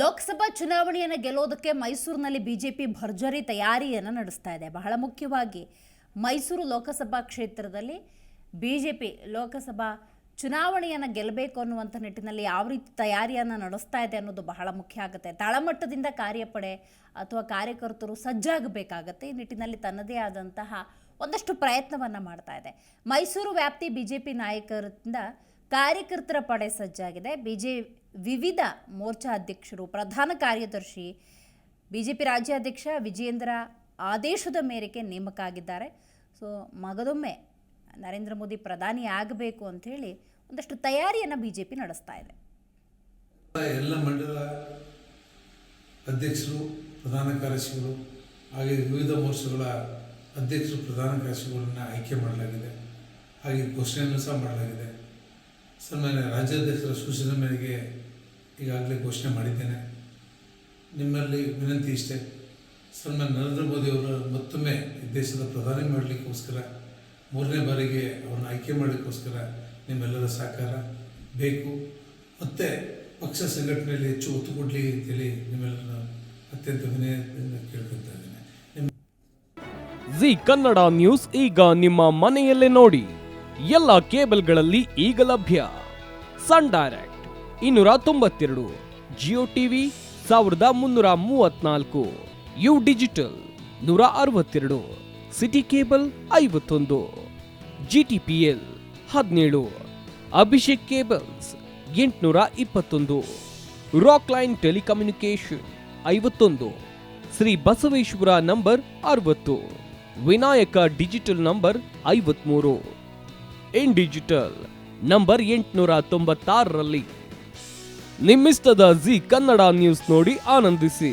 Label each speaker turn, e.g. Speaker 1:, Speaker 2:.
Speaker 1: ಲೋಕಸಭಾ ಚುನಾವಣೆಯನ್ನು ಗೆಲ್ಲೋದಕ್ಕೆ ಮೈಸೂರಿನಲ್ಲಿ ಬಿಜೆಪಿ ಭರ್ಜರಿ ತಯಾರಿಯನ್ನು ನಡೆಸ್ತಾ ಇದೆ. ಬಹಳ ಮುಖ್ಯವಾಗಿ ಮೈಸೂರು ಲೋಕಸಭಾ ಕ್ಷೇತ್ರದಲ್ಲಿ ಬಿಜೆಪಿ ಲೋಕಸಭಾ ಚುನಾವಣೆಯನ್ನು ಗೆಲ್ಲಬೇಕು ಅನ್ನುವಂಥ ನಿಟ್ಟಿನಲ್ಲಿ ಯಾವ ರೀತಿ ತಯಾರಿಯನ್ನು ನಡೆಸ್ತಾ ಇದೆ ಅನ್ನೋದು ಬಹಳ ಮುಖ್ಯ ಆಗುತ್ತೆ. ತಳಮಟ್ಟದಿಂದ ಕಾರ್ಯಪಡೆ ಅಥವಾ ಕಾರ್ಯಕರ್ತರು ಸಜ್ಜಾಗಬೇಕಾಗತ್ತೆ. ಈ ನಿಟ್ಟಿನಲ್ಲಿ ತನ್ನದೇ ಆದಂತಹ ಒಂದಷ್ಟು ಪ್ರಯತ್ನವನ್ನು ಮಾಡ್ತಾ ಇದೆ. ಮೈಸೂರು ವ್ಯಾಪ್ತಿ ಬಿಜೆಪಿ ನಾಯಕರಿಂದ ಕಾರ್ಯಕರ್ತರ ಪಡೆ ಸಜ್ಜಾಗಿದೆ. ವಿವಿಧ ಮೋರ್ಚಾ ಅಧ್ಯಕ್ಷರು, ಪ್ರಧಾನ ಕಾರ್ಯದರ್ಶಿ, ಬಿಜೆಪಿ ರಾಜ್ಯಾಧ್ಯಕ್ಷ ವಿಜಯೇಂದ್ರ ಆದೇಶದ ಮೇರೆಗೆ ನೇಮಕ ಆಗಿದ್ದಾರೆ. ಸೊ ಮಗದೊಮ್ಮೆ ನರೇಂದ್ರ ಮೋದಿ ಪ್ರಧಾನಿ ಆಗಬೇಕು ಅಂಥೇಳಿ ಒಂದಷ್ಟು ತಯಾರಿಯನ್ನು ಬಿಜೆಪಿ ನಡೆಸ್ತಾ ಇದೆ.
Speaker 2: ಎಲ್ಲ ಮಂಡಲ ಅಧ್ಯಕ್ಷರು, ಪ್ರಧಾನ ಕಾರ್ಯದರ್ಶಿಗಳು ಹಾಗೆ ವಿವಿಧ ಮೋರ್ಚಾಗಳ ಅಧ್ಯಕ್ಷರು, ಪ್ರಧಾನ ಕಾರ್ಯದರ್ಶಿಗಳನ್ನು ಆಯ್ಕೆ ಮಾಡಲಾಗಿದೆ. ಹಾಗೆ ಘೋಷಣೆಯನ್ನು ಸಹ ಮಾಡಲಾಗಿದೆ. ಸನ್ಮಾನ್ಯ ರಾಜ್ಯಾಧ್ಯಕ್ಷರ ಸೂಚನೆ ಮೇರೆಗೆ ಈಗಾಗಲೇ ಘೋಷಣೆ ಮಾಡಿದ್ದೇನೆ. ನಿಮ್ಮಲ್ಲಿ ವಿನಂತಿ ಇಷ್ಟೇ, ಸನ್ಮಾನ್ಯ ನರೇಂದ್ರ ಮೋದಿಯವರು ಮತ್ತೊಮ್ಮೆ ಈ ದೇಶದ ಪ್ರಧಾನಿ ಮಾಡಲಿಕ್ಕೋಸ್ಕರ 3ನೇ ಬಾರಿಗೆ ಅವ್ರನ್ನ ಆಯ್ಕೆ ಮಾಡಲಿಕ್ಕೋಸ್ಕರ ನಿಮ್ಮೆಲ್ಲರ ಸಹಕಾರ ಬೇಕು. ಮತ್ತು ಪಕ್ಷ ಸಂಘಟನೆಯಲ್ಲಿ ಹೆಚ್ಚು ಒತ್ತು ಕೊಡಲಿ ಅಂತೇಳಿ ನಿಮ್ಮೆಲ್ಲರ ಅತ್ಯಂತ ವಿನಯದಿಂದ ಕೇಳ್ಕೊತಾ ಇದ್ದೇನೆ.
Speaker 3: ಜಿ ಕನ್ನಡ ನ್ಯೂಸ್ ಈಗ ನಿಮ್ಮ ಮನೆಯಲ್ಲೇ ನೋಡಿ. ಎಲ್ಲ ಕೇಬಲ್ಗಳಲ್ಲಿ ಈಗ ಲಭ್ಯ. Sun direct 292, Jio TV 1334, U digital 162, city cable 51, GTPL 17, Abhishek cables 821, rock line telecommunication 51, Shri Basaveshwara number 60, Vinayaka digital number 53, in digital number 896ರಲ್ಲಿ. ನಿಮ್ಮಿಸ್ತದ ಜಿ ಕನ್ನಡ ನ್ಯೂಸ್ ನೋಡಿ ಆನಂದಿಸಿ.